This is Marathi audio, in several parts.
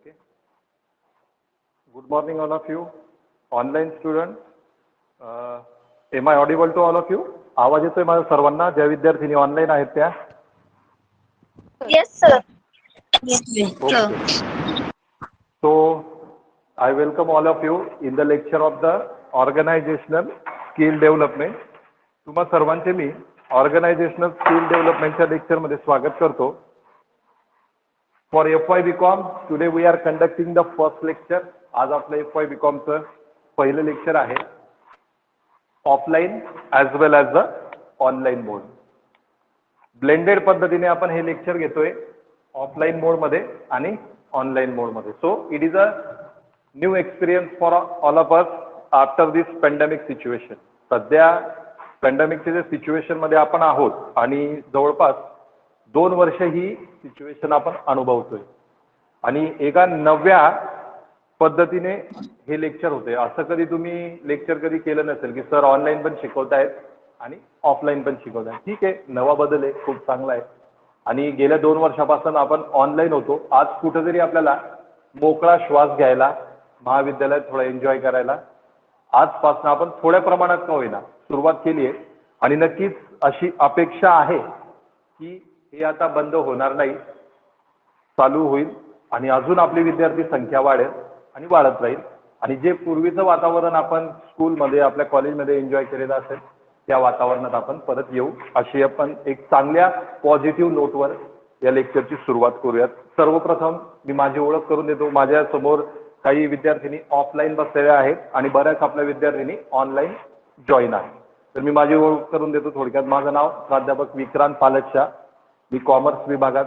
Okay. Good morning, all of you. Online students. Am I audible to all of you? आवाज येतोय माझ्या सर्वांना ज्या विद्यार्थिनी ऑनलाइन आहेत त्या? Yes, sir. Okay. So I welcome all of you in the lecture of the organizational skill development. तुम्हा सर्वांचे मी ऑर्गनायझेशनल स्किल डेव्हलपमेंटच्या लेक्चर मध्ये स्वागत करतो. For FY BCom today we are conducting the first lecture. आज आपलं FY BCom चं पहिलं लेक्चर आहे. Offline as well as the online mode. Blended पद्धतीने आपण हे लेक्चर घेतोय ऑफलाइन मोड मध्ये आणि ऑनलाइन मोड मध्ये. So it is a new experience for all of us after this pandemic situation. सध्या पॅन्डेमिकच्या जे सिच्युएशन मध्ये आपण आहोत आणि जवळपास 2 वर्ष ही सिच्युएशन आपण अनुभवतोय आणि एका नव्या पद्धतीने हे लेक्चर होते. असं कधी तुम्ही लेक्चर कधी केलं नसेल की सर ऑनलाईन पण शिकवतायत आणि ऑफलाईन पण शिकवतायत. ठीक आहे, नवा बदल आहे, खूप चांगला आहे. आणि गेल्या 2 वर्षापासून आपण ऑनलाईन होतो. आज कुठेतरी आपल्याला मोकळा श्वास घ्यायला, महाविद्यालयात थोडा एन्जॉय करायला आजपासून आपण थोड्या प्रमाणात का होईना सुरुवात केली आहे. आणि नक्कीच अशी अपेक्षा आहे की हे आता बंद होणार नाही, चालू होईल आणि अजून आपली विद्यार्थी संख्या वाढेल आणि वाढत राहील. आणि जे पूर्वीचं वातावरण आपण स्कूलमध्ये आपल्या कॉलेजमध्ये एन्जॉय केलेलं असेल त्या वातावरणात आपण परत येऊ, अशी आपण एक चांगल्या पॉझिटिव्ह नोटवर या लेक्चरची सुरुवात करूयात. सर्वप्रथम मी माझी ओळख करून देतो. माझ्या समोर काही विद्यार्थिनी ऑफलाईन बसलेल्या आहेत आणि बऱ्याच आपल्या विद्यार्थिनी ऑनलाईन जॉईन आहेत. तर मी माझी ओळख करून देतो थोडक्यात. माझं नाव प्राध्यापक विक्रांत पालकशा. मी कॉमर्स विभागात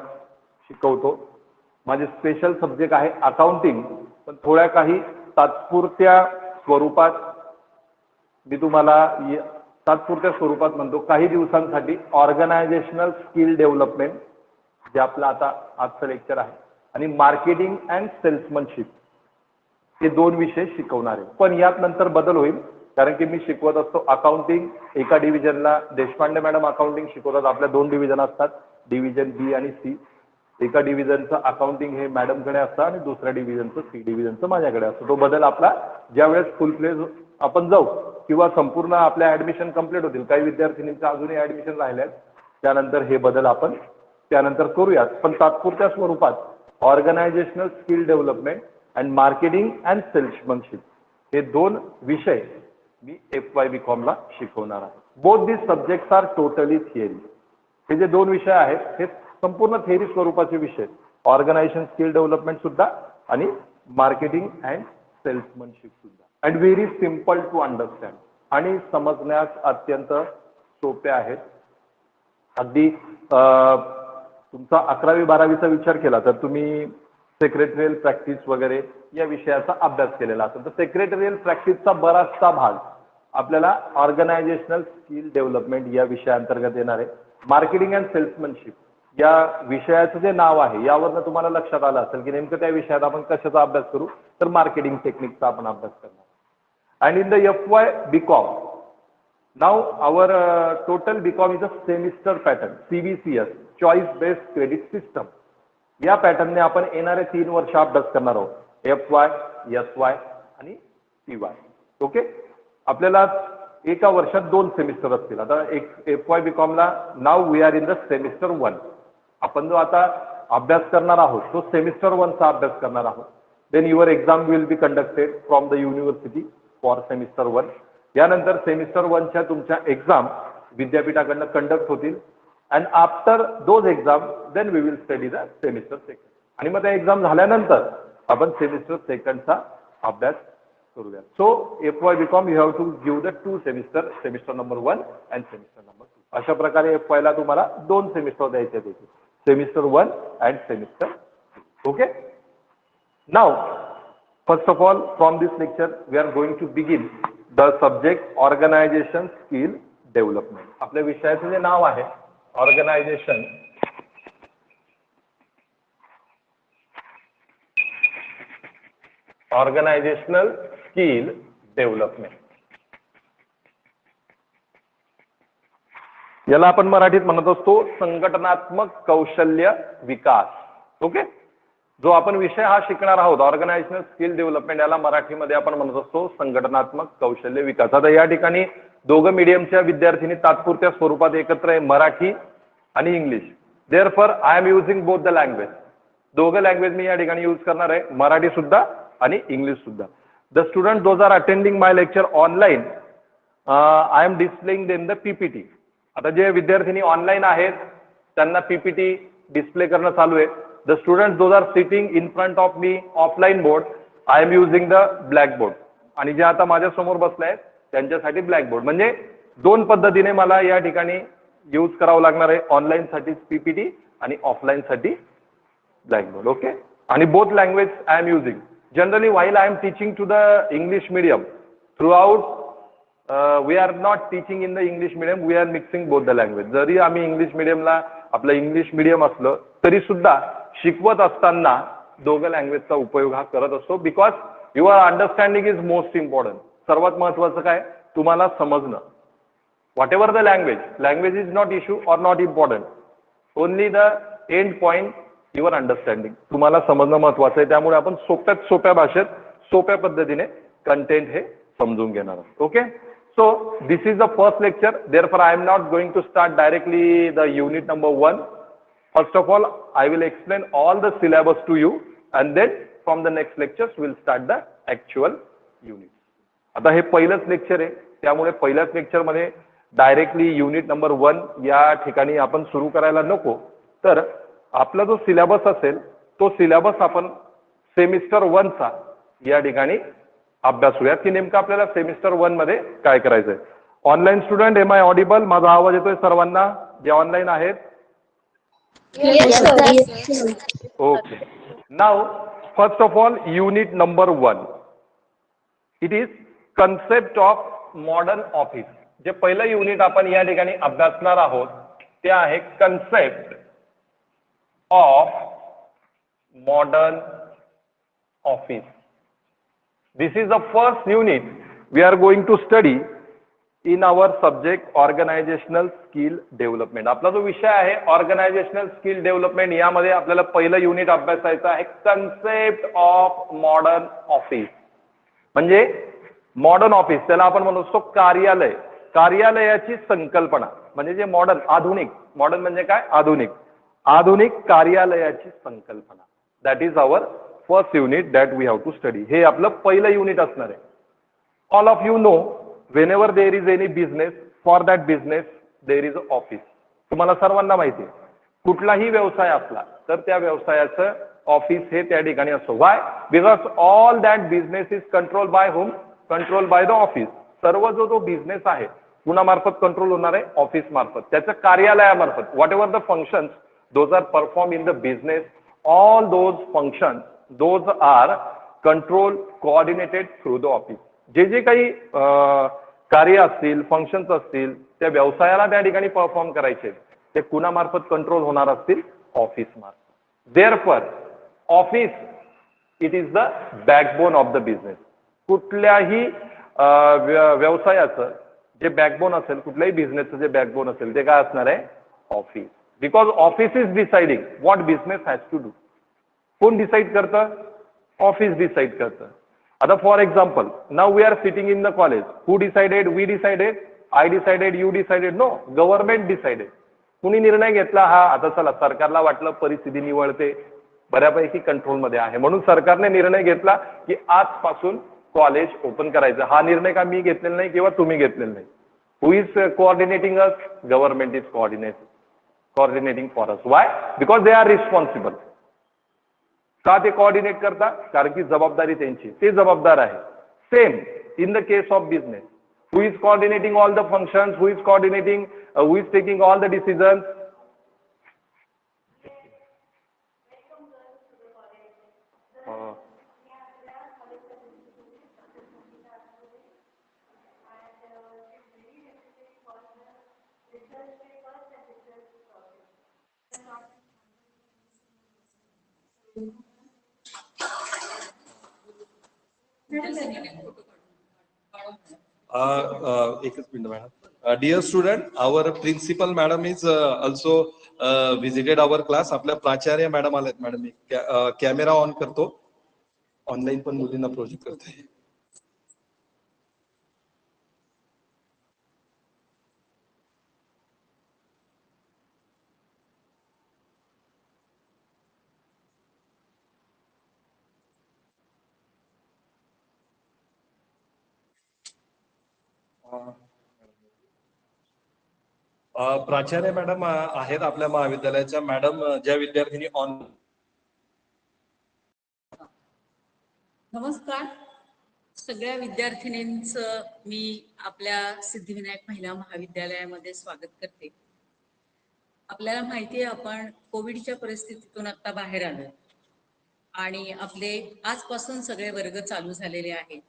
शिकवतो. माझे स्पेशल सब्जेक्ट आहे अकाउंटिंग, पण थोड्या काही तात्पुरत्या स्वरूपात मी तुम्हाला तात्पुरत्या स्वरूपात म्हणतो काही दिवसांसाठी ऑर्गनायझेशनल स्किल डेव्हलपमेंट जे आपलं आता आजचं लेक्चर आहे आणि मार्केटिंग अँड सेल्समनशिप हे 2 विषय शिकवणार आहे. पण यात नंतर बदल होईल कारण की मी शिकवत असतो अकाउंटिंग एका डिव्हिजनला. देशपांडे मॅडम अकाउंटिंग शिकवतात. आपल्या 2 डिव्हिजन असतात, डिव्हिजन बी आणि सी. एका डिव्हिजनचं अकाउंटिंग हे मॅडमकडे असतं आणि दुसऱ्या डिव्हिजनचं सी डिव्हिजनचं माझ्याकडे असतं. तो बदल आपला ज्यावेळेस फुल प्लेज आपण जाऊ किंवा संपूर्ण आपल्या ऍडमिशन कंप्लीट होतील, काही विद्यार्थिनींचं अजूनही ऍडमिशन राहिले आहेत, त्यानंतर हे बदल आपण त्यानंतर करूयात. पण तात्पुरत्या स्वरूपात organisational skill development and marketing and salesmanship हे 2 विषय मी FY BCom ला शिकवणार आहे. Both this subjects are totally theory. हे जे 2 विषय आहेत हे संपूर्ण थेअरी स्वरूपाचे विषय, ऑर्गनायझेशन स्किल डेव्हलपमेंट सुद्धा आणि मार्केटिंग अँड सेल्समनशिप सुद्धा. And very simple to understand आणि समजण्यास अत्यंत सोपे आहेत. अगदी तुमचा 11वी 12वीचा विचार केला तर तुम्ही सेक्रेटरियल प्रॅक्टिस वगैरे या विषयाचा अभ्यास केलेला असेल तर सेक्रेटरियल प्रॅक्टिसचा बराचसा भाग आपल्याला ऑर्गनायझेशनल स्किल डेव्हलपमेंट या विषयाअंतर्गत येणार आहे. मार्केटिंग अँड सेल्समनशिप या विषयाचं जे नाव आहे यावरनं तुम्हाला लक्षात आलं असेल की नेमकं त्या विषयात आपण कशाचा अभ्यास करू, तर मार्केटिंग टेक्निकचा आपण अभ्यास करणार. And in the FY BCom now our total BCom is a semester pattern, CBCS choice based credit system. या पॅटर्नने आपण येणारे 3 वर्ष अभ्यास करणार आहोत, FY, SY आणि CY. ओके, आपल्याला एका वर्षात 2 सेमिस्टर असतील. आता एक FY BCom ला नाव we are in the semester 1. आपण जो आता अभ्यास करणार आहोत तो सेमिस्टर 1 चा अभ्यास करणार आहोत. Then your exam will be conducted from the university for semester 1. यानंतर सेमिस्टर 1 च्या तुमच्या एक्झाम विद्यापीठाकडनं कंडक्ट होतील. And after those exam then we will study the semester 2. आणि मग त्या एक्झाम झाल्यानंतर आपण सेमिस्टर 2चा अभ्यास करूया. So FY BCom you have to give the 2 semester, semester number 1 and semester number 2. अशा प्रकारे FY ला तुम्हाला 2 सेमिस्टर द्यायचे आहेत, semester 1 and semester 2. Okay, now first of all from this lecture we are going to begin the subject organisation skill development. आपल्या विषयाचं जे नाव आहे ऑर्गनायझेशन ऑर्गनायझेशनल स्किल डेव्हलपमेंट. याला आपण मराठीत म्हणत असतो संघटनात्मक कौशल्य विकास. ओके, जो आपण विषय हा शिकणार आहोत ऑर्गनायझेशनल स्किल डेव्हलपमेंट, याला मराठीमध्ये आपण म्हणत असतो संघटनात्मक कौशल्य विकास. आता या ठिकाणी दोघं मीडियमच्या विद्यार्थ्यांनी तात्पुरत्या स्वरूपात एकत्र आहे, मराठी आणि English. Therefore I am using both the language. दोघं लँग्वेज मी या ठिकाणी यूज करणार आहे, मराठी सुद्धा आणि इंग्लिश सुद्धा. The student those are attending my lecture online, I am displaying them the PPT. आता जे विद्यार्थिनी ऑनलाईन आहेत त्यांना पीपीटी डिस्प्ले करणं चालू आहे. The student those are sitting in front of me offline board, I am using the black board. आणि जे आता माझ्या समोर बसले आहेत त्यांच्यासाठी ब्लॅक बोर्ड. म्हणजे दोन पद्धतीने मला या ठिकाणी यूज करावं लागणार आहे, ऑनलाईन साठी पीपीटी आणि ऑफलाईन साठी ब्लॅक बोर्ड. ओके. आणि both language I am using. Generally while I am teaching to the English medium, throughout we are not teaching in the English medium, we are mixing both the language. जरी आम्ही इंग्लिश मिडियमला आपलं इंग्लिश मिडियम असलं तरी सुद्धा शिकवत असताना दोघं लँग्वेजचा उपयोग हा करत असतो. Because your understanding is most important. सर्वात महत्वाचं काय, तुम्हाला समजणं. Whatever the language, language is not issue और not important, only the end point your understanding. तुम्हाला समजणं महत्वाचं आहे. त्यामुळे आपण सोप्यात सोप्या भाषेत सोप्या पद्धतीने कंटेंट हे समजून घेणार आहोत. Okay. So this is the first lecture. Therefore I am not going to start directly the unit number 1. First of all, I will explain all the syllabus to you, and then from the next lectures we'll start the actual unit. आता हे पहिलंच लेक्चर आहे, त्यामुळे पहिल्याच लेक्चर मध्ये डायरेक्टली युनिट नंबर 1 या ठिकाणी आपण सुरू करायला नको. तर आपला जो सिलेबस असेल तो सिलेबस आपण सेमिस्टर 1 चा या ठिकाणी अभ्यासूयात की नेमकं आपल्याला सेमिस्टर 1 मध्ये काय करायचंय. Online student, am I audible? माझा आवाज येतोय सर्वांना जे ऑनलाईन आहेत? Yes, sir. Okay. Now, first of all, unit number 1. It is concept of modern office. जे पहिलं युनिट आपण या ठिकाणी अभ्यासणार आहोत ते आहे concept of modern office. This is the first unit we are going to study in our subject organizational skill development. आपला जो विषय आहे ऑर्गनायझेशनल स्किल डेव्हलपमेंट, यामध्ये आपल्याला पहिलं युनिट अभ्यासायचं आहे कन्सेप्ट ऑफ मॉडर्न ऑफिस. म्हणजे मॉडर्न ऑफिस, त्याला आपण म्हणू शकतो कार्यालय. कार्यालयाची संकल्पना म्हणजे जे मॉडर्न, आधुनिक. मॉडर्न म्हणजे काय? आधुनिक. आधुनिक कार्यालयाची संकल्पना. That is our first unit that we have to study. हे आपलं पहिलं युनिट असणार आहे. All of you know, whenever there is any business, for that business there is an office. तुम्हाला सर्वांना माहिती आहे कुठलाही व्यवसाय असला तर त्या व्यवसायाचं ऑफिस हे त्या ठिकाणी असतो. Why? Because all that business is control by home? Control by the office. सर्व जो बिझनेस आहे कुणामार्फत कंट्रोल होणार आहे? ऑफिस मार्फत, त्याच्या कार्यालयामार्फत. Whatever the functions those are perform in the business, all those functions those are control coordinated through the office. जे जे काही कार्य असतील, फंक्शन्स असतील, त्या व्यवसायाला त्या ठिकाणी परफॉर्म करायचे ते कुणामार्फत कंट्रोल होणार असतील? ऑफिस मार्फत. Therefore office it is the backbone of the business. कुठल्याही व्यवसायाचं जे बॅकबोन असेल, कुठल्याही बिझनेसचं जे बॅकबोन असेल ते काय असणार आहे? Office. Because office is deciding what business has to do. कोण डिसाइड करतं? ऑफिस डिसाइड करतं. आता for example, now we are sitting in the college. Who decided? We decided, I decided, you decided? No, government decided. कुणी निर्णय घेतला? हा आता चला सरकारला वाटलं परिस्थिती निवळते, बऱ्यापैकी कंट्रोलमध्ये आहे, म्हणून सरकारने निर्णय घेतला की आजपासून कॉलेज ओपन करायचं. हा निर्णय का मी घेतलेला नाही किंवा तुम्ही घेतलेला नाही. Who is coordinating us? Government is coordinating for us. Why? Because they are responsible. का ते कोऑर्डिनेट करता? कारण की जबाबदारी त्यांची, ते जबाबदार आहे. Same in the case of business. Who is coordinating all the functions? Who is coordinating, who is taking all the decisions? एकच minute madam. Dear student, our principal madam is also visited our class. आपल्या प्राचार्य मॅडम आलेत. मॅडम मी कॅमेरा ऑन करतो. ऑनलाईन पण मुलींना प्रोजेक्ट करते. प्राचार्य मॅडम आहेत आपल्या महाविद्यालयाच्या. मॅडम ज्या विद्यार्थिनी ऑन. नमस्कार सगळ्या विद्यार्थिनींचं मी आपल्या सिद्धिविनायक महिला महाविद्यालयामध्ये स्वागत करते. आपल्याला माहिती आहे आपण कोविडच्या परिस्थितीतून आता बाहेर आलो आणि आपले आजपासून सगळे वर्ग चालू झालेले आहेत.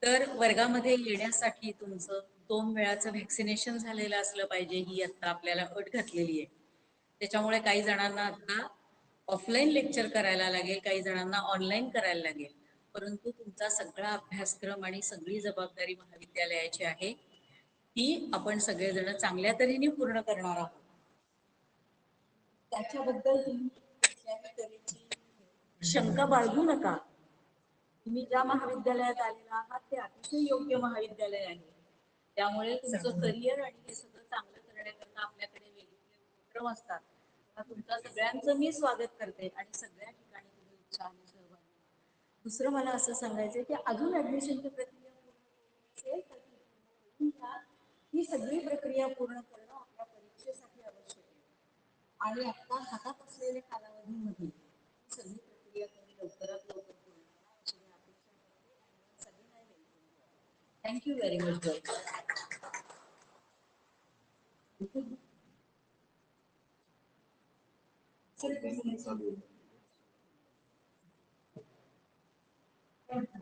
तर वर्गामध्ये येण्यासाठी तुमचं 2 वेळाचं व्हॅक्सिनेशन झालेलं असलं पाहिजे ही आता आपल्याला अट घातलेली आहे. त्याच्यामुळे काही जणांना आता ऑफलाईन लेक्चर करायला लागेल, काही जणांना ऑनलाईन करायला लागेल, परंतु तुमचा सगळा अभ्यासक्रम आणि सगळी जबाबदारी महाविद्यालयाची आहे ती आपण सगळेजण चांगल्या तऱ्हेने पूर्ण करणार आहोत. त्याच्याबद्दल तुम्ही कुठल्याही तऱ्हेची शंका बाळगू नका. तुम्ही ज्या महाविद्यालयात आलेला आहात ते अतिशय योग्य महाविद्यालय आहे. त्यामुळे तुमचं करिअर आणि हे सगळं चांगलं करण्याकरता आपल्याकडे वेगवेगळे उपक्रम असतात. तुमच्या सगळ्यांचं मी स्वागत करते आणि सगळ्या ठिकाणी तुम्ही उत्साहाने सहभागी व्हा. दुसरं मला असं सांगायचं की अजून ऍडमिशनची प्रक्रिया पूर्ण असेल तर ही सगळी प्रक्रिया पूर्ण करणं आपल्या परीक्षेसाठी आवश्यक आहे आणि आता हातात असलेल्या कालावधीमध्ये सगळी प्रक्रिया तुम्ही लवकरात लवकर पूर्ण करा अशी मी अपेक्षा करते. Thank you very much.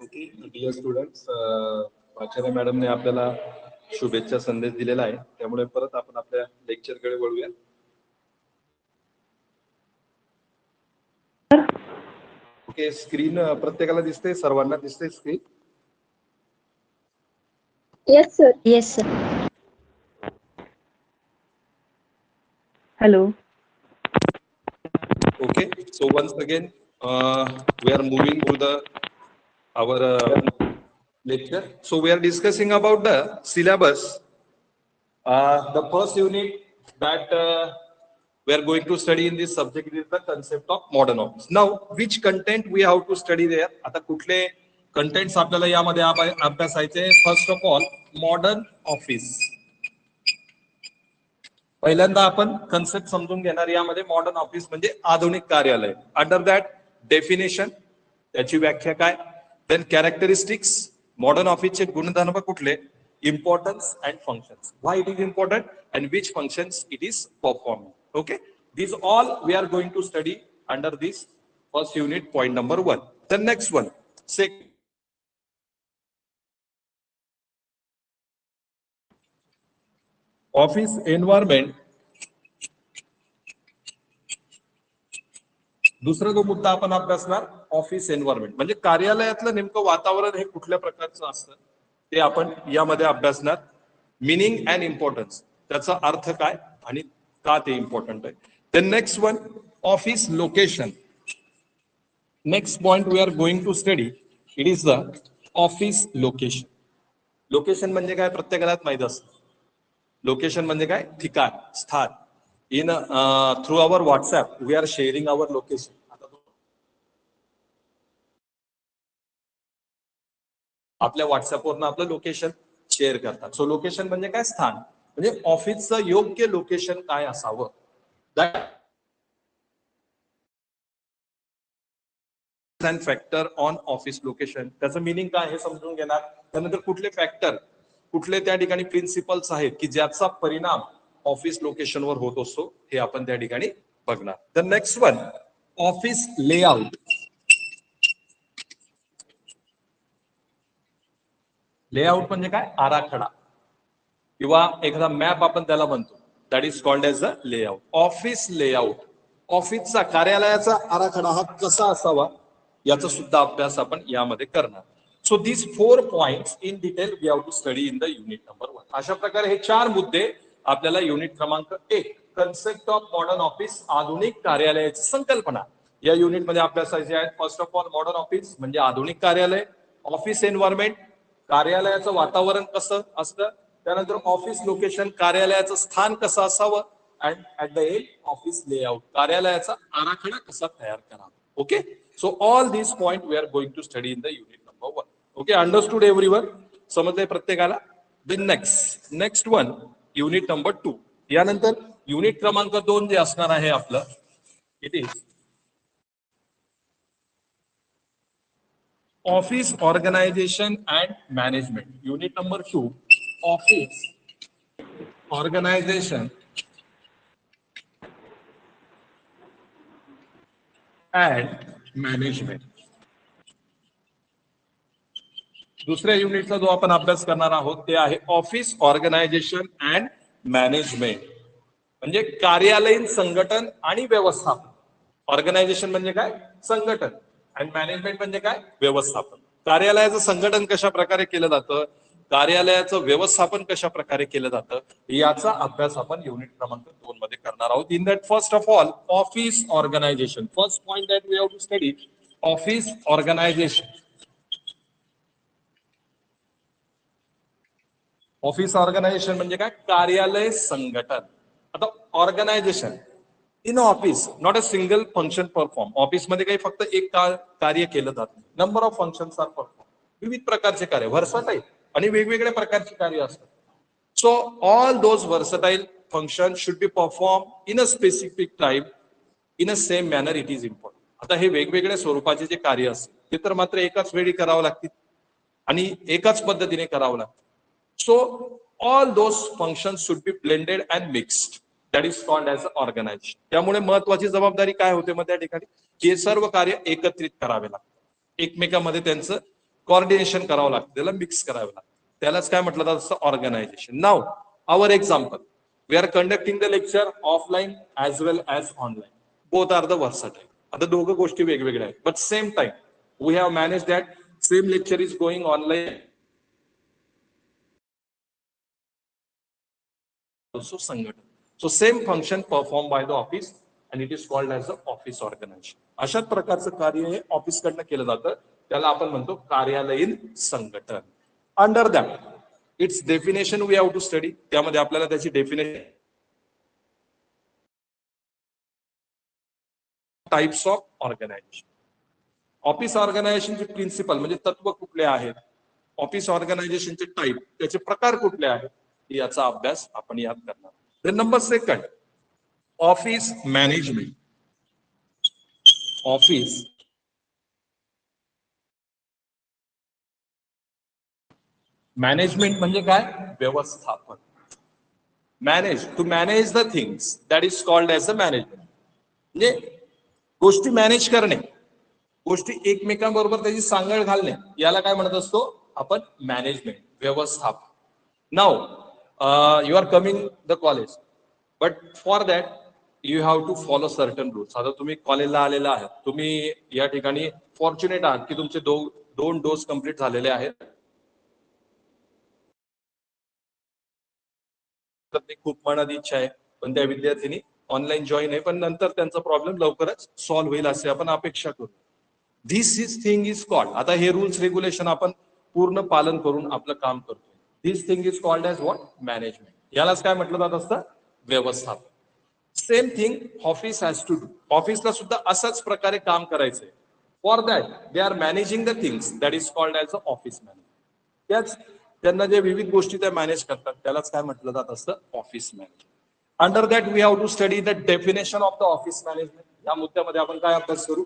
Okay dear students, प्राचार्य मॅडमने आपल्याला शुभेच्छा संदेश दिलेला आहे. त्यामुळे परत आपण आपल्या लेक्चरकडे वळूया. ओके, स्क्रीन प्रत्येकाला दिसते, सर्वांना दिसते screen? Yes, sir. Yes, sir. Hello. Okay, so once again, we are moving to our lecture. So we are discussing about the syllabus. The first unit that we are going to study in this subject is the concept of modern office. Now, which content we have to study there? आता कुठले कंटेंट्स आपल्याला यामध्ये अभ्यासायचे? First of all modern office. पहिल्यांदा आपण कन्सेप्ट समजून घेणार. यामध्ये मॉडर्न ऑफिस म्हणजे आधुनिक कार्यालय. अंडर दॅट डेफिनेशन, त्याची व्याख्या काय, देन कॅरेक्टरिस्टिक्स, मॉडर्न ऑफिसचे गुणधर्म कुठले, importance and functions, why it is important and which functions it is performing. Okay, these all we are going to study under this first unit, point number 1. The next one, office environment. दुसरा जो मुद्दा आपण अभ्यासणार, ऑफिस एन्व्हायरमेंट म्हणजे कार्यालयातलं नेमकं वातावरण हे कुठल्या प्रकारचं असतं ते आपण यामध्ये अभ्यासणार. मिनिंग अँड इम्पॉर्टन्स, त्याचा अर्थ काय आणि का ते इम्पॉर्टंट आहे. The next one, office location. Next point we are going to study, it is the office location. Location म्हणजे काय प्रत्येकाला माहित असतं. लोकेशन म्हणजे काय, ठिकाण, स्थान. In through our WhatsApp we are sharing our location. आपल्या व्हॉट्सअपवरनं आपलं लोकेशन शेअर करतात. सो लोकेशन म्हणजे काय, स्थान. म्हणजे ऑफिसचं योग्य लोकेशन काय असावं, and factor on office location. त्याचं मिनिंग काय हे समजून घेणार. त्यानंतर कुठले फॅक्टर, कुठले त्या ठिकाणी प्रिन्सिपल्स आहेत की ज्याचा परिणाम ऑफिस लोकेशनवर होत असतो हे आपण त्या ठिकाणी बघणार. The next one, office layout. Layout म्हणजे काय, आराखडा किंवा एखादा मॅप आपण त्याला म्हणतो. That is called as a layout. Office layout, ऑफिसचा कार्यालयाचा आराखडा हा कसा असावा याचा सुद्धा अभ्यास आपण यामध्ये करणार. So these 4 points in detail we have to study in the unit number 1. अशा प्रकारे हे 4 मुद्दे आपल्याला युनिट क्रमांक 1 कन्सेप्ट ऑफ मॉडर्न ऑफिस, आधुनिक कार्यालयाची संकल्पना, या युनिट मध्ये अभ्यासायचे आहेत. First of all modern office म्हणजे आधुनिक कार्यालय, ऑफिस एन्व्हायरमेंट कार्यालयाचं वातावरण कसं असतं, त्यानंतर ऑफिस लोकेशन कार्यालयाचं स्थान कसं असावं, and at the end office layout कार्यालयाचा आराखडा कसा तयार करावा. Okay, so all this point we are going to study in the unit number 1. Okay, understood everyone, समजलंय प्रत्येकाला. The next one unit number 2. यानंतर युनिट क्रमांक 2 जे असणार आहे आपलं, it is office organisation and management. Unit number 2 office organisation and management. दुसऱ्या युनिटचा जो आपण अभ्यास करणार आहोत ते आहे ऑफिस ऑर्गनायझेशन अँड मॅनेजमेंट, म्हणजे कार्यालयीन संघटन आणि व्यवस्थापन. ऑर्गनायझेशन म्हणजे काय, संघटन, आणि मॅनेजमेंट म्हणजे काय, व्यवस्थापन. कार्यालयाचं संघटन कशा प्रकारे केलं जातं, कार्यालयाचं व्यवस्थापन कशा प्रकारे केलं जातं, याचा अभ्यास आपण युनिट क्रमांक 2 मध्ये करणार आहोत. In that first of all office organisation, first point that we have to study office organisation. Office organisation म्हणजे काय, कार्यालय संघटन. आता organisation in office, not a single function perform. ऑफिसमध्ये काही फक्त एक कार्य केलं जात नाही, number of functions are perform. विविध प्रकारचे कार्य, व्हर्सटाईल आणि वेगवेगळ्या प्रकारची कार्य असतात. So all those versatile function should be perform in a specific time in a same manner. It is important. आता हे वेगवेगळ्या स्वरूपाचे जे कार्य असतील ते तर मात्र एकाच वेळी करावं लागतील आणि एकाच पद्धतीने करावं लागतं. So all those functions should be blended and mixed. That is called as organization. त्यामुळे महत्वाची जबाबदारी काय होते मग त्या ठिकाणी, की हे सर्व कार्य एकत्रित करावे लागतात, एकमेकांमध्ये त्यांचं कोऑर्डिनेशन करावं लागतं, त्याला मिक्स करावं लागतं. त्यालाच काय म्हटलं जातं, organisation. Now our example, we are conducting the lecture offline as well as online. Both are the versatile. आता दोघं गोष्टी वेगवेगळ्या आहेत, but same time we have manage that same lecture is going online also संघटन. So same function performed by the office and it is called as the office organization. अशाच प्रकारचं कार्य हे ऑफिस कडनं केलं जातं, त्याला आपण म्हणतो कार्यालयीन संघटन. Under that it's definition we have to study. त्यामध्ये आपल्याला त्याची definition, types of organisation, office ऑर्गनायझेशनचे प्रिन्सिपल म्हणजे तत्व कुठले आहेत, ऑफिस ऑर्गनायझेशनचे टाइप, त्याचे प्रकार कुठले आहेत, याचा अभ्यास आपण यात करणार. Then number 2 office management. Office management म्हणजे काय, व्यवस्थापन. Manage, to manage the things, that is called as a management. म्हणजे गोष्टी मॅनेज करणे, गोष्टी एकमेकांबरोबर त्याची सांगड घालणे, याला काय म्हणत असतो आपण, मॅनेजमेंट, व्यवस्थापन. नाव you are coming the college, but for that you have to follow certain rules. आता तुम्ही कॉलेजला आलेला आहात, तुम्ही या ठिकाणी फॉर्च्युनेट आहात की तुमचे 2 डोस कंप्लीट झालेले आहेत. खूप मनात इच्छा आहे पण त्या विद्यार्थ्यांनी ऑनलाईन जॉईन आहे, पण नंतर त्यांचा प्रॉब्लेम लवकरच सॉल्व्ह होईल असे आपण अपेक्षा करू. दिस इज थिंग इज कॉल्ड, आता हे रूल्स रेग्युलेशन आपण पूर्ण पालन करून आपलं काम करतो. This thing is called as what, management. यालाच काय म्हटलं जात असतं, व्यवस्थापन. Same thing office has to do. ऑफिसला सुद्धा असाच प्रकारे काम करायचंय. For that they are managing the things, that is called as a office management. त्याच त्यांना जे विविध गोष्टी त्या मॅनेज करतात त्यालाच काय म्हटलं जात असतं, office management. Under that we have to study the definition of the office management. या मुद्द्यामध्ये आपण काय अभ्यास करू,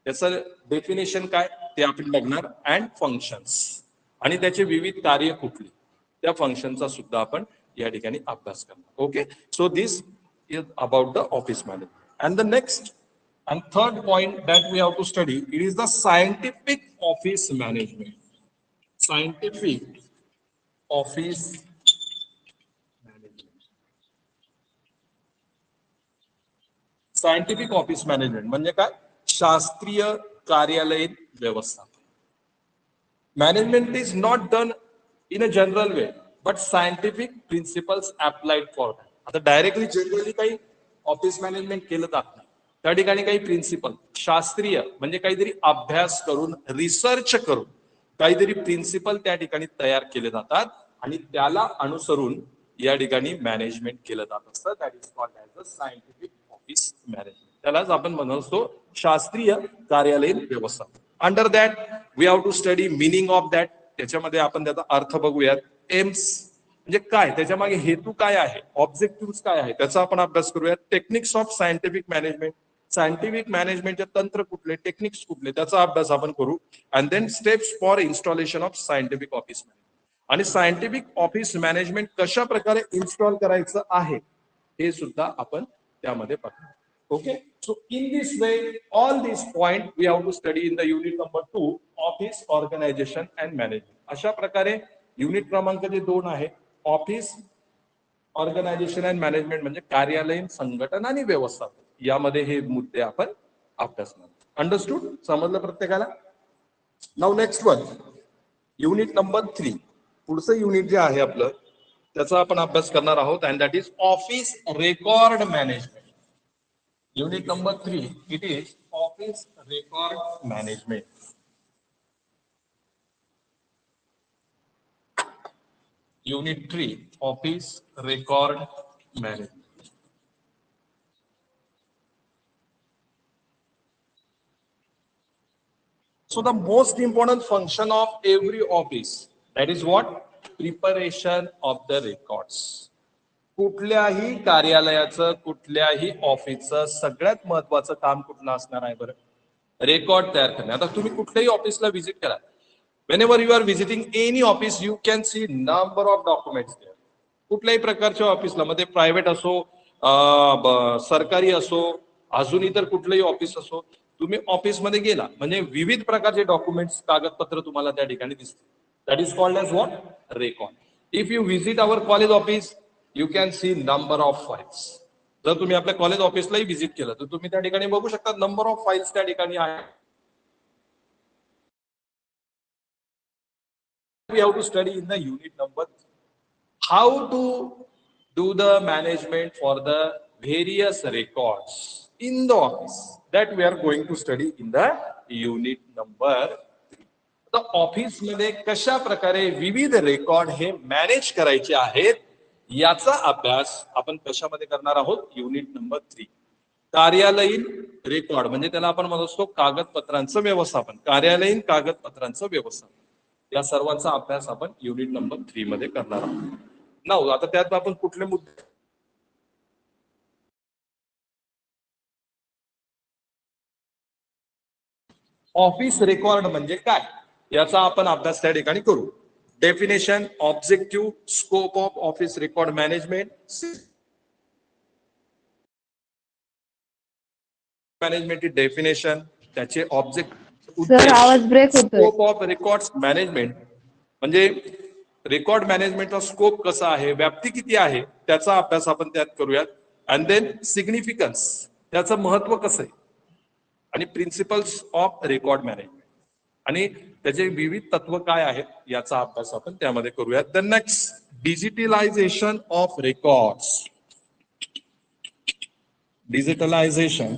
त्याचं डेफिनेशन काय ते आपण बघणार, अँड फंक्शन्स, आणि त्याचे विविध कार्य कुठली, त्या फंक्शनचा सुद्धा आपण या ठिकाणी अभ्यास करणार. Okay, so this is about the office management. And the next and third point that we have to study, it is the scientific office management. Scientific office management. Scientific office management म्हणजे काय, शास्त्रीय कार्यालयीन व्यवस्थापन. Management is not done in a general way, but scientific principles applied for that. आता डायरेक्टली जनरली काही ऑफिस मॅनेजमेंट केलं जात नाही. त्या ठिकाणी काही प्रिन्सिपल शास्त्रीय म्हणजे काहीतरी अभ्यास करून रिसर्च करून काहीतरी प्रिन्सिपल त्या ठिकाणी तयार केले जातात आणि त्याला अनुसरून या ठिकाणी मॅनेजमेंट केलं जात असतं. That is called as a scientific office management. त्यालाच आपण म्हणत असतो शास्त्रीय कार्यालयीन व्यवस्थापन. Under that we have to study meaning of that. त्याच्यामध्ये आपण त्याचा अर्थ बघूयात. एम्स म्हणजे काय, त्याच्या मागे हेतू काय आहे, ऑब्जेक्टिव्ह काय आहे, त्याचा आपण अभ्यास करूयात. Techniques of scientific management, scientific मॅनेजमेंटचे तंत्र कुठले, टेक्निक्स कुठले, त्याचा अभ्यास आपण करू. And then steps for installation of scientific office management. आणि सायंटिफिक ऑफिस मॅनेजमेंट कशा प्रकारे इन्स्टॉल करायचं आहे हे सुद्धा आपण त्यामध्ये बघू. Okay, so in this way all this point we have to study in the unit number 2 office organisation and management. अशा प्रकारे युनिट क्रमांक जे 2 आहे ऑफिस ऑर्गनायझेशन अँड मॅनेजमेंट म्हणजे कार्यालयीन संघटन आणि व्यवस्थापन, यामध्ये हे मुद्दे आपण अभ्यासणार. अंडरस्टूड, समजलं प्रत्येकाला? Now next one unit number 3. पुढचं युनिट जे आहे आपलं त्याचा आपण अभ्यास करणार आहोत and that is office record management. Unit number 3 it is office record management. Unit 3 Office Record Management. So the most important function of every office, that is what? Preparation of the records. कुठल्याही कार्यालयाचं कुठल्याही ऑफिसचं सगळ्यात महत्वाचं काम कुठलं असणार आहे बरं? रेकॉर्ड तयार करणे. आता तुम्ही कुठल्याही ऑफिसला व्हिजिट करा, whenever you are visiting any office you can see number of documents there. कुठल्याही प्रकारच्या ऑफिसला, मध्ये प्रायव्हेट असो सरकारी असो अजून इतर कुठलंही ऑफिस असो, तुम्ही ऑफिसमध्ये गेला म्हणजे विविध प्रकारचे डॉक्युमेंट्स कागदपत्र तुम्हाला त्या ठिकाणी दिसतील. That is called as what? Record. If you visit our college office you can see number of files. जर तुम्ही आपल्या कॉलेज ऑफिसलाही व्हिजिट केलं तर तुम्ही त्या ठिकाणी बघू शकता नंबर ऑफ फाईल्स त्या ठिकाणी आहे. We have to study in the unit number how to do the management for the various records in the office. That we are going to study in the unit number 3. The office मध्ये कशा प्रकारे विविध रेकॉर्ड हे मॅनेज करायचे आहेत याचा अभ्यास आपण कशामध्ये करणार आहोत? Unit number 3. कार्यालयीन रेकॉर्ड म्हणजे त्याला आपण म्हणत असतो कागदपत्रांचं व्यवस्थापन, कार्यालयीन कागदपत्रांचं व्यवस्थापन. या सर्वांचा अभ्यास आपण युनिट नंबर 3 मध्ये करणार आहोत. नाउ आता त्यात आपण कुठले मुद्दे? ऑफिस रेकॉर्ड म्हणजे काय याचा आपण अभ्यास त्या ठिकाणी करू. Definition, objective, scope of office record management. Management definition, त्याचे ऑब्जेक्ट, आवाज ब्रेक होतोय. स्कोप ऑफ रेकॉर्ड मॅनेजमेंट म्हणजे रेकॉर्ड मॅनेजमेंटचा स्कोप कसा आहे, व्याप्ती किती आहे, त्याचा अभ्यास आपण त्यात करूयात. अँड देन सिग्निफिकन्स, त्याचं महत्व कसं आहे, आणि प्रिन्सिपल्स ऑफ रेकॉर्ड मॅनेजमेंट आणि त्याचे विविध तत्व काय आहेत याचा अभ्यास आपण त्यामध्ये करूयात. The next digitalisation of records. Digitalisation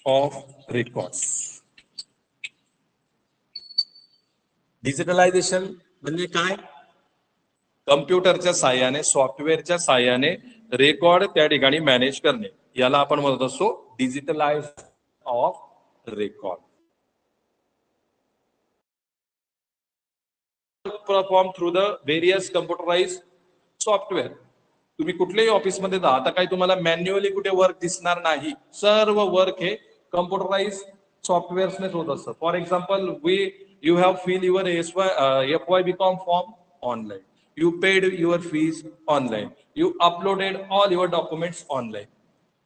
of records. Digitalisation म्हणजे काय? कम्प्युटरच्या साहाय्याने, सॉफ्टवेअरच्या साहाय्याने रेकॉर्ड त्या ठिकाणी मॅनेज करणे, याला आपण म्हणत असतो digitalise of record. Perform through the various computerise software. तुम्ही कुठल्याही ऑफिसमध्ये जा, आता काही तुम्हाला मॅन्युअली कुठे वर्क दिसणार नाही, सर्व वर्क हे कम्प्युटराइज सॉफ्टवेअर्सनेच होत असतं. For example you have filled your FY BCom form online, you paid your fees online, you uploaded all your documents online.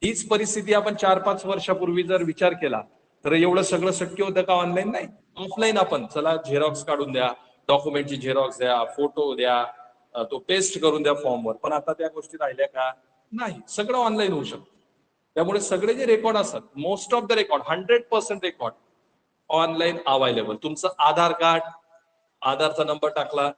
हीच परिस्थिती आपण 4-5 वर्षापूर्वी जर विचार केला तर एवढं सगळं शक्य होतं का? ऑनलाईन नाही, ऑफलाईन. आपण चला झेरॉक्स काढून द्या, डॉक्युमेंटची झेरॉक्स द्या, फोटो द्या, तो पेस्ट करून द्या फॉर्मवर. पण आता त्या गोष्टी राहिल्या का? नाही, सगळं ऑनलाईन होऊ शकतं. त्यामुळे सगळे जे रेकॉर्ड असतात, most of the record, 100% record online available. तुमचं आधार कार्ड, आधारचा नंबर टाकला,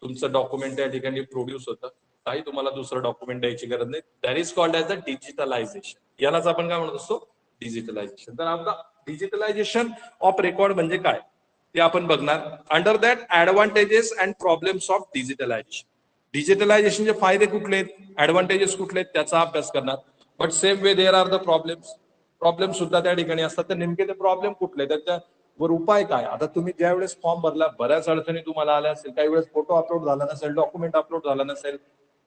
तुमचं डॉक्युमेंट त्या ठिकाणी प्रोड्यूस होतं. काही तुम्हाला दुसरं डॉक्युमेंट द्यायची गरज नाही. That is called as the digitalisation. यालाच आपण काय म्हणत असतो, डिजिटलायझेशन. तर आपला डिजिटलायझेशन ऑफ रेकॉर्ड म्हणजे काय ते आपण बघणार. Under that advantages and problems of digitalisation. डिजिटलायझेशनचे फायदे कुठले आहेत, ऍडव्हान्टेजेस कुठले आहेत त्याचा अभ्यास करणार. But same way there are the problems. Problem सुद्धा त्या ठिकाणी असतात. तर नेमके ते प्रॉब्लेम कुठले, त्याच्यावर उपाय काय. आता तुम्ही ज्या वेळेस फॉर्म भरला, बऱ्याच अडचणी तुम्हाला आल्या असेल. काही वेळेस फोटो अपलोड झाला नसेल, डॉक्युमेंट अपलोड झाला नसेल,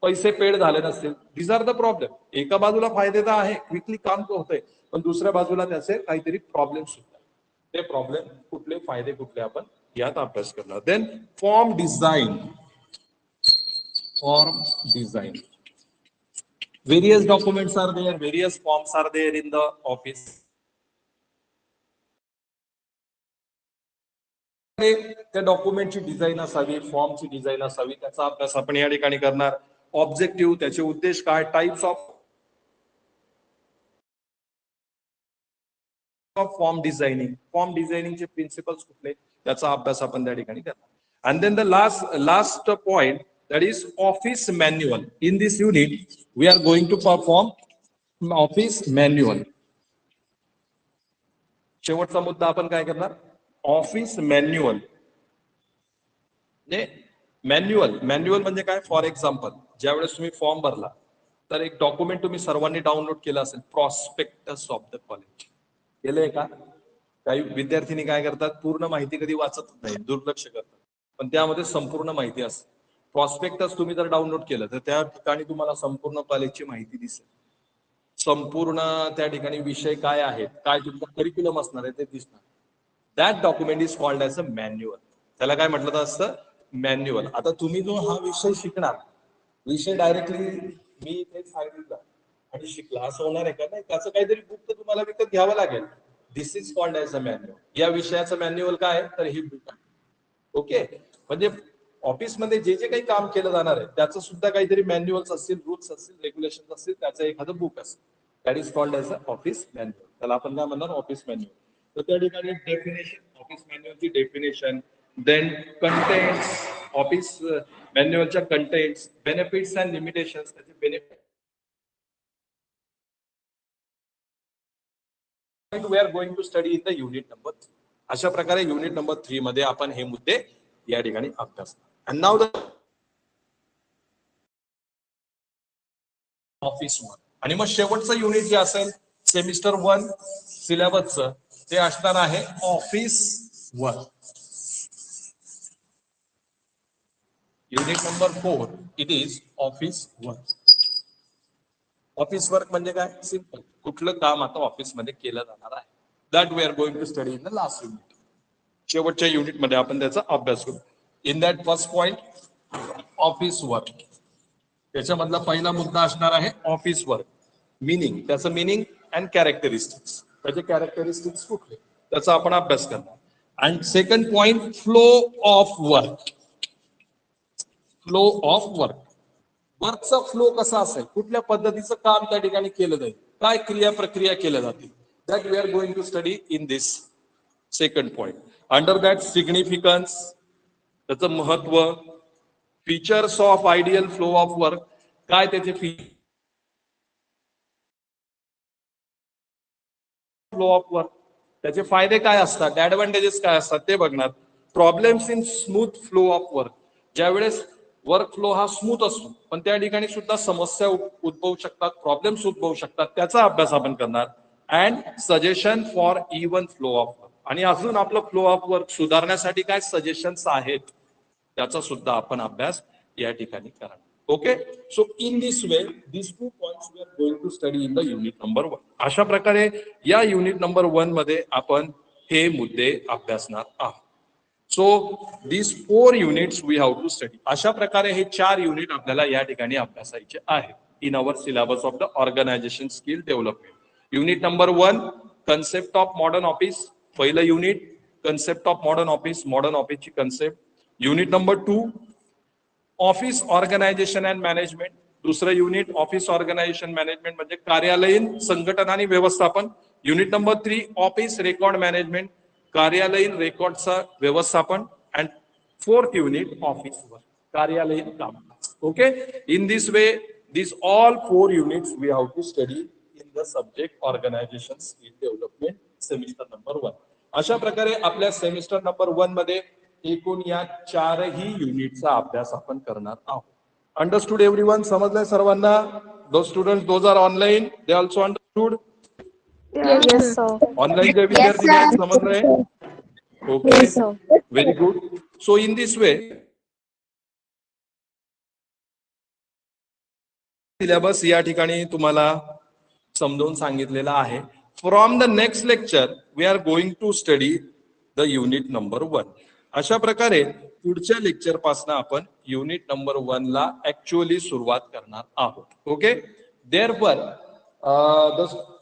पैसे पेड झाले नसतील. These are the problem. एका बाजूला फायदे तर आहे, क्विकली काम होतंय, पण दुसऱ्या बाजूला त्याचे काहीतरी प्रॉब्लेम सुद्धा. ते प्रॉब्लेम कुठले, फायदे कुठले, आपण यात अभ्यास करणार. Then form design. Form design. Various documents are there, various forms are there in the office. त्या डॉक्युमेंटची डिझाईन असावी, फॉर्मची डिझाईन असावी, त्याचा अभ्यास आपण या ठिकाणी करणार. ऑब्जेक्टिव्ह, त्याचे उद्देश काय, types of form designing, form डिझायनिंगचे प्रिन्सिपल्स कुठले, त्याचा अभ्यास आपण त्या ठिकाणी करणार. And then the last point, that is office manual. In this unit we are going to perform office manual. शेवटचा मुद्दा आपण काय करणार, ऑफिस मॅन्युअल. मॅन्युअल म्हणजे काय, फॉर एक्झाम्पल ज्यावेळेस तुम्ही फॉर्म भरला तर एक डॉक्युमेंट तुम्ही सर्वांनी डाउनलोड केलं असेल, प्रॉस्पेक्टस ऑफ द कॉलेज. केलंय का. काही विद्यार्थ्यांनी काय करतात, पूर्ण माहिती कधी वाचत नाही, दुर्लक्ष करतात, पण त्यामध्ये संपूर्ण माहिती असते. प्रॉस्पेक्टस तुम्ही जर डाउनलोड केलं तर त्या ठिकाणी तुम्हाला संपूर्ण कॉलेजची माहिती दिसेल. संपूर्ण त्या ठिकाणी विषय काय आहेत, काय तुमचं करिक्युलम असणार आहे ते दिसणार. That document is called as a manual. त्याला काय म्हटलं असतं, मॅन्युअल. आता तुम्ही जो हा विषय शिकणार, विषय डायरेक्टली मी इथे सांगितलं आणि शिकला असं होणार आहे का, नाही. त्याचं काहीतरी बुक तर तुम्हाला विकत घ्यावं लागेल. This is called as a manual. या विषयाचं मॅन्युअल काय आहे, तर ही बुक आहे. ओके. म्हणजे ऑफिसमध्ये जे जे काही काम केलं जाणार आहे त्याचं सुद्धा काहीतरी मॅन्युअल्स असतील, रूल्स असतील, रेग्युलेशन असतील, त्याचं एखादं बुक असेल. That is called as a office manual. त्याला आपण काय म्हणणार, ऑफिस मॅन्युअल. तर त्या ठिकाणी डेफिनेशन, ऑफिस मॅन्युअलची डेफिनेशन, देन कंटेंट्स, ऑफिस मॅन्युअलच्या कंटेंट्स, बेनिफिट्स अँड लिमिटेशन्स, त्याचे benefit we are going to study in the unit number 3. अशा प्रकारे युनिट नंबर 3 मध्ये आपण हे मुद्दे या ठिकाणी अभ्यास. And now the office work. आणि मग शेवटचं युनिट जे असेल सेमिस्टर 1 सिलेबसचं, ते असणार आहे office work. Unit number 4 it is office work. Office work म्हणजे काय, सिंपल, कुठलं काम आता ऑफिसमध्ये केलं जाणार आहे. That we are going to study in the last unit. शेवटच्या युनिटमध्ये आपण त्याचा अभ्यास करू. In that first point, office work. त्याच्यामधला पहिला मुद्दा असणार आहे ऑफिस वर्क. मिनिंग, त्याचं मिनिंग अँड कॅरेक्टरिस्टिक्स, त्याचे कॅरेक्टरिस्टिक्स कुठले, त्याचा आपण अभ्यास करणार. And second point, flow of work. Flow of work. वर्कचा फ्लो कसा असेल, कुठल्या पद्धतीचं काम त्या ठिकाणी केलं जाईल, काय क्रिया प्रक्रिया केल्या जातील. That we are going to study in this second point. Under that significance, त्याचं महत्व, features of ideal flow of work, काय त्याचे फ्लो ऑफ वर्क, त्याचे फायदे काय असतात, ऍडव्हान्टेजेस काय असतात ते बघणार. Problems in smooth flow of work. ज्यावेळेस वर्क फ्लो हा स्मूथ असतो, पण त्या ठिकाणी सुद्धा समस्या उद्भवू शकतात, प्रॉब्लेम्स उद्भवू शकतात, त्याचा अभ्यास आपण करणार. And suggestion for even flow of work. आणि अजून आपलं फ्लो ऑफ वर्क सुधारण्यासाठी काय सजेशन्स आहेत, त्याचा सुद्धा आपण अभ्यास या ठिकाणी करणार. Okay. So in this way this 2 points we are going to study in the unit number 1. अशा प्रकारे या युनिट नंबर 1 मध्ये आपण हे मुद्दे अभ्यासणार आहोत. So this 4 units we have to study. अशा प्रकारे हे 4 युनिट आपल्याला या ठिकाणी अभ्यासायचे आहेत in our syllabus of the organisation skill development. Unit number 1, concept of modern office. पहिलं unit, concept of modern office, modern ऑफिसची concept. Unit number 2, office organisation and management. दुसरं युनिट, ऑफिस ऑर्गनायझेशन मॅनेजमेंट म्हणजे कार्यालयीन संघटन आणि व्यवस्थापन. Unit number 3, office record management. कार्यालयीन रेकॉर्डचा व्यवस्थापन and 4th unit office work, कार्यालयीन काम. Okay, in this way these all 4 units we have to study in the subject organization skill development semester number 1. अशा प्रकारे आपल्या सेमिस्टर नंबर 1 मध्ये एकूण या 4ही युनिटचा अभ्यास आपण करणार आहोत. Understood everyone? समजलंय सर्वांना? Though student those are online, they also understood? Yes, sir. ऑनलाईनचे विद्यार्थी आहेत, समजलंय? Okay, Yes, sir. Very good. So in this way syllabus या ठिकाणी तुम्हाला समजावून सांगितलेला आहे. From the next lecture we are going to study the unit number 1. अशा प्रकारे पुढच्या लेक्चर पासून आपण युनिट नंबर 1 ला ऍक्च्युअली सुरुवात करणार आहोत. Okay, therefore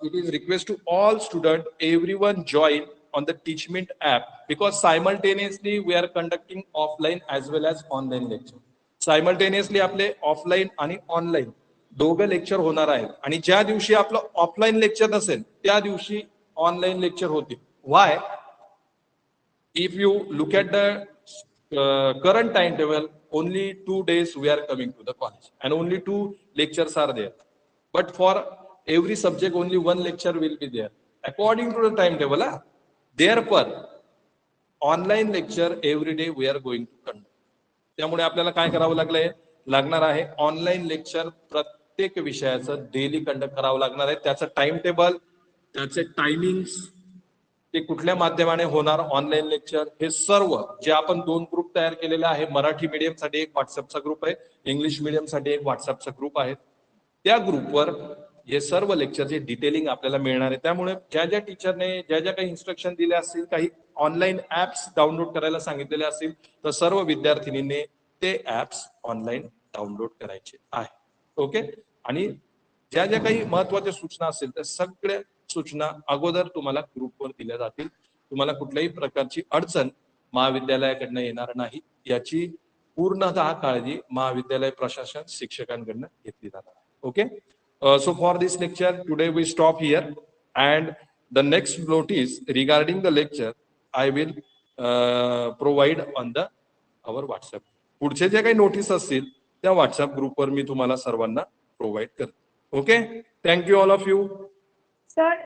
it is request to all student, everyone join on the Teachment app, because simultaneously we are conducting offline as well as online lecture. Simultaneously आपले ऑफलाईन आणि ऑनलाईन दोघं लेक्चर होणार आहेत, आणि ज्या दिवशी आपलं ऑफलाईन लेक्चर नसेल त्या दिवशी ऑनलाईन लेक्चर होतील. Y? If you look at the current timetable, only 2 days we are coming to the college and only 2 lectures are there, but for every subject only 1 lecture will be there according to the timetable. Therefore, online lecture every day we are going to conduct. त्यामुळे आपल्याला काय करावं लागणार आहे? ऑनलाईन लेक्चर प्रत्येक विषयाचं डेली कंडक्ट करावं लागणार आहे. त्याचं टाइम टेबल, त्याचे टायमिंग्स, ते कुठल्या माध्यमाने होणार ऑनलाईन लेक्चर, हे सर्व जे आपण 2 ग्रुप तयार केलेले आहे. मराठी मीडियम साठी एक व्हॉट्सअपचा ग्रुप आहे, इंग्लिश मीडियम साठी एक व्हॉट्सअपचा ग्रुप आहे. त्या ग्रुपवर हे सर्व लेक्चरचे डिटेलिंग आपल्याला मिळणार आहे. त्यामुळे ज्या ज्या टीचरने ज्या ज्या काही इन्स्ट्रक्शन दिले असतील, काही ऑनलाईन ऍप्स डाउनलोड करायला सांगितलेले असतील, तर सर्व विद्यार्थिनींनी ते ऍप्स ऑनलाईन डाउनलोड करायचे आहे. ओके, आणि ज्या ज्या काही महत्वाच्या सूचना असतील त्या सगळ्या सूचना अगोदर तुम्हाला ग्रुपवर दिल्या जातील. तुम्हाला कुठल्याही प्रकारची अडचण महाविद्यालयाकडनं येणार नाही याची पूर्णतः काळजी महाविद्यालय प्रशासन शिक्षकांकडनं घेतली जाणार. Okay, so for this lecture today we stop here, and the next notice regarding the lecture I will provide on the our WhatsApp. पुढचे जे काही नोटीस असतील त्या व्हॉट्सअप ग्रुपवर मी तुम्हाला सर्वांना प्रोव्हाइड करतो. Okay, thank you all of you. Sir,